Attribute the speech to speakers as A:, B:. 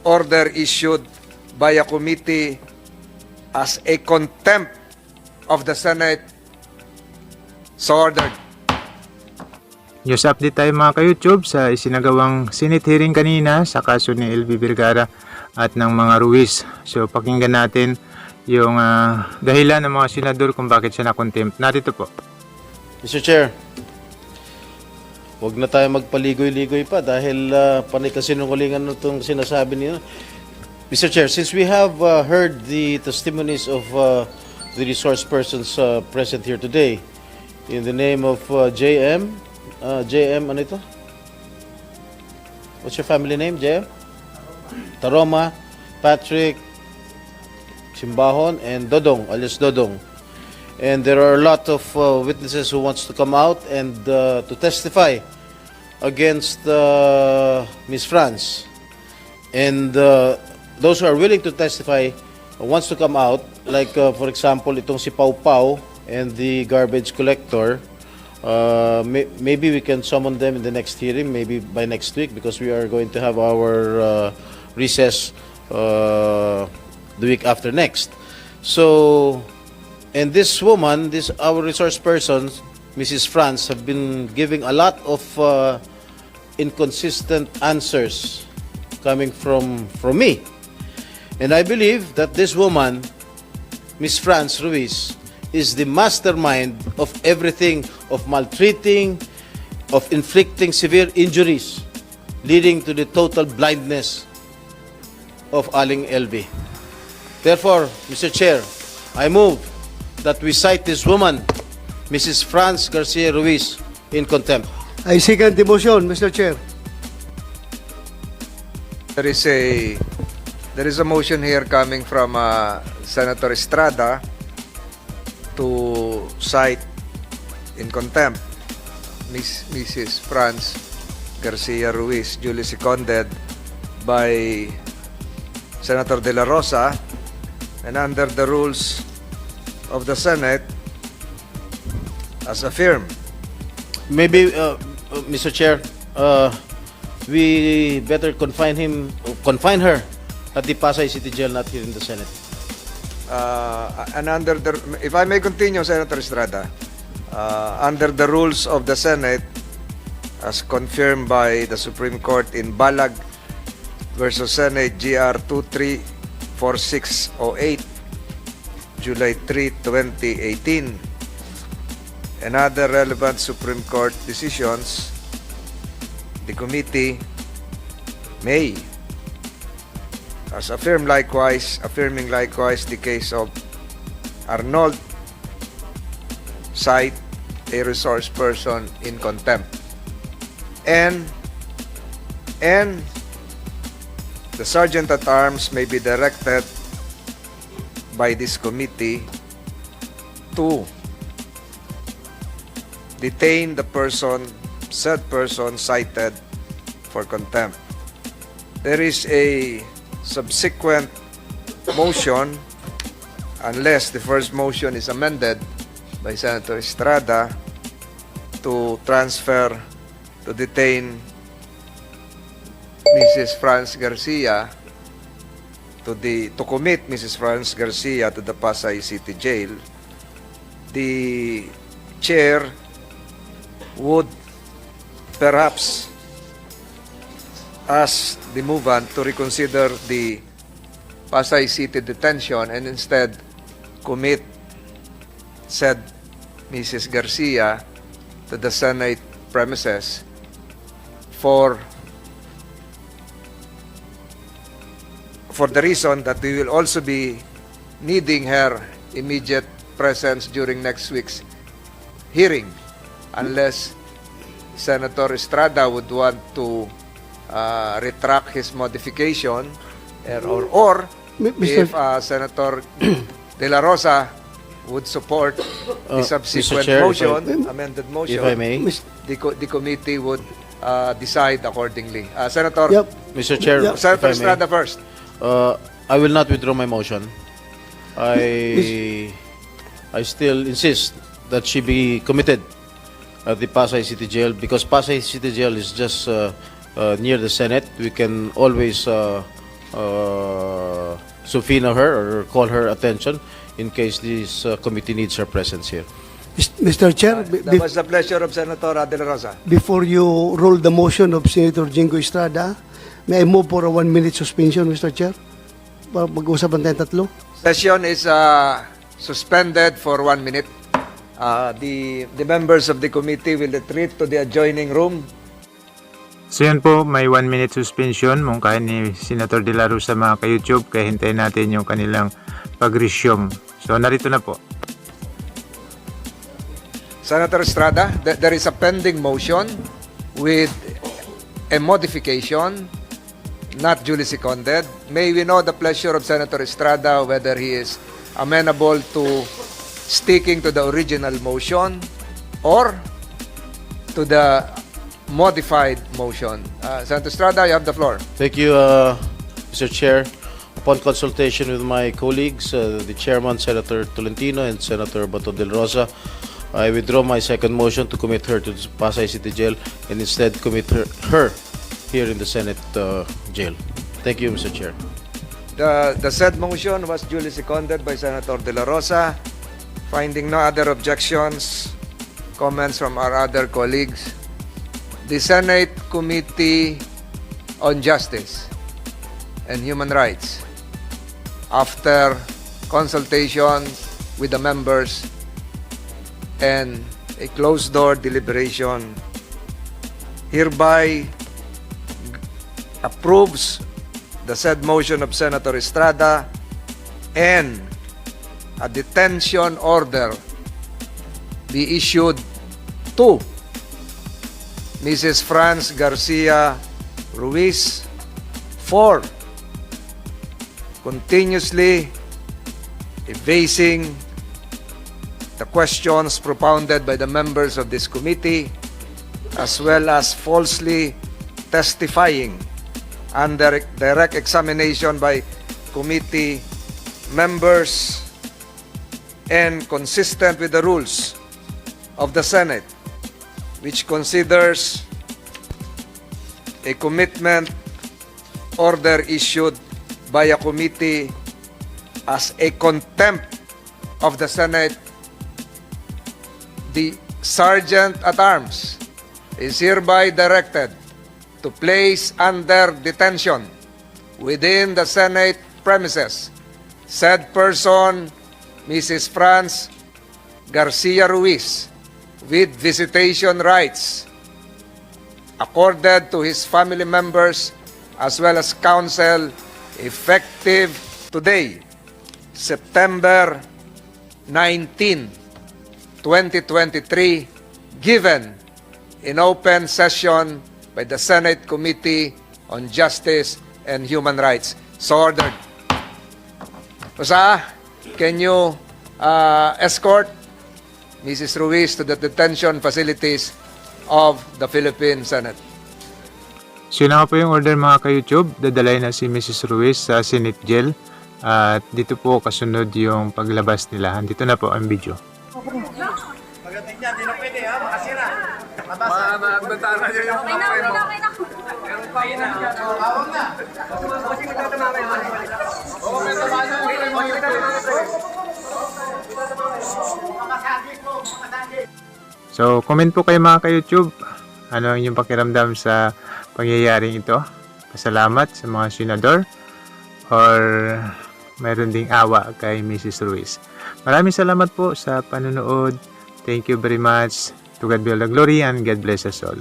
A: order issued by a committee as a contempt of the Senate. So ordered.
B: News update tayo mga ka-YouTube sa isinagawang Senate hearing kanina sa kaso ni Elvie Vergara at ng mga Ruiz. So pakinggan natin yung dahilan ng mga senador kung bakit siya na-contempt. Narito po.
C: Mr. Chair, huwag na tayo magpaligoy-ligoy pa dahil panay kasinungalingan itong sinasabi niyo. Mr. Chair, since we have heard the testimonies of the resource persons present here today, in the name of JM, ano ito? What's your family name, JM? Taroma, Patrick, Simbahon, and Dodong, alias Dodong. And there are a lot of witnesses who wants to come out and to testify against Ms. Franz. And those who are willing to testify wants to come out, like for example, itong si Pau Pau and the garbage collector. Maybe we can summon them in the next hearing, maybe by next week, because we are going to have our recess the week after next. So, and this woman, our resource person, Mrs. Franz, have been giving a lot of inconsistent answers coming from me. And I believe that this woman, Ms. Franz Ruiz, is the mastermind of everything, of maltreating, of inflicting severe injuries, leading to the total blindness of Aling Elvie. Therefore, Mr. Chair, I move that we cite this woman, Mrs. Franz Garcia Ruiz, in contempt.
D: I second the motion, Mr. Chair.
A: There is a motion here coming from Senator Estrada to cite in contempt Mrs. Franz Garcia Ruiz, duly seconded by Senator De La Rosa, and under the rules of the Senate, as affirmed.
C: Maybe, Mr. Chair, we better confine her at the Pasay City Jail, not here in the Senate.
A: And under the, if I may continue, Senator Estrada, under the rules of the Senate, as confirmed by the Supreme Court in Balag versus Senate GR 234608, July 3, 2018, and other relevant Supreme Court decisions, the committee may, as affirming likewise the case of Arnold, cite a resource person in contempt. And the Sergeant at Arms may be directed by this committee to detain the said person cited for contempt. There is a subsequent motion, unless the first motion is amended by Senator Estrada, to detain Mrs. Franz Garcia to commit Mrs. Franz Garcia to the Pasay City Jail. The chair would perhaps ask the movant to reconsider the Pasay City detention and instead commit said Mrs. Garcia to the Senate premises for the reason that we will also be needing her immediate presence during next week's hearing, unless Senator Estrada would want to retract his modification, or if Senator De La Rosa would support the subsequent
C: Chair,
A: motion, amended motion,
C: if I may.
A: the committee would decide accordingly. Senator,
D: Yep.
C: Mr. Chair,
D: Yep.
A: Senator
C: if I may.
A: Estrada first.
C: I will not withdraw my motion. I still insist that she be committed at the Pasay City Jail, because Pasay City Jail is just near the Senate. We can always subpoena her or call her attention in case this committee needs her presence here.
D: Mr. Chair,
A: That was the pleasure of Senator De La Rosa.
D: before you rule the motion of Senator Jingo Estrada, may I move for a 1-minute suspension, Mr. Chair? Para mag-usapan tayong tatlo.
A: Session is suspended for 1 minute. The members of the committee will retreat to the adjoining room.
B: So yan po, may 1-minute suspension mungkahin ni Senator De La Rosa mga ka-YouTube, kaya hintayin natin yung kanilang pag-resume. So narito na po.
A: Senator Estrada, there is a pending motion with a modification, not duly seconded. May we know the pleasure of Senator Estrada whether he is amenable to sticking to the original motion or to the modified motion. Senator Estrada, you have the floor.
C: Thank you, Mr. Chair. Upon consultation with my colleagues, the Chairman, Senator Tolentino, and Senator Bato del Rosa, I withdraw my second motion to commit her to the Pasay City Jail and instead commit her here in the Senate jail. Thank you, Mr. Chair.
A: The said motion was duly seconded by Senator De La Rosa. Finding no other objections, comments from our other colleagues, the Senate Committee on Justice and Human Rights, after consultation with the members and a closed-door deliberation, hereby approves the said motion of Senator Estrada and a detention order be issued to Mrs. Franz Garcia Ruiz for continuously evading the questions propounded by the members of this committee, as well as falsely testifying under direct examination by committee members, and consistent with the rules of the Senate, which considers a commitment order issued by a committee as a contempt of the Senate. The Sergeant at Arms is hereby directed to place under detention within the Senate premises said person, Mrs. Franz Garcia Ruiz, with visitation rights accorded to his family members as well as counsel, effective today, September 19, 2023, given in open session by the Senate Committee on Justice and Human Rights. So ordered. Rosa, can you escort Mrs. Ruiz to the detention facilities of the Philippine Senate?
B: So yun na nga po yung order mga ka-YouTube. Dadalay na si Mrs. Ruiz sa Senate Jail. At dito po kasunod yung paglabas nila. Dito na po ang video.
E: Pagdating niya, di na pwede ha, makasira. Magbantana niyo yung kamay mo. Meron pa yun na. Awang na. Kasi magtatamamay mo. Oo, may tabanan.
B: So comment po kayo mga ka-YouTube. Ano ang inyong pakiramdam sa pangyayaring ito? Pasalamat sa mga senador or mayroon ding awa kay Mrs. Ruiz. Maraming salamat po sa panonood. Thank you very much. To God be all the glory and God bless us all.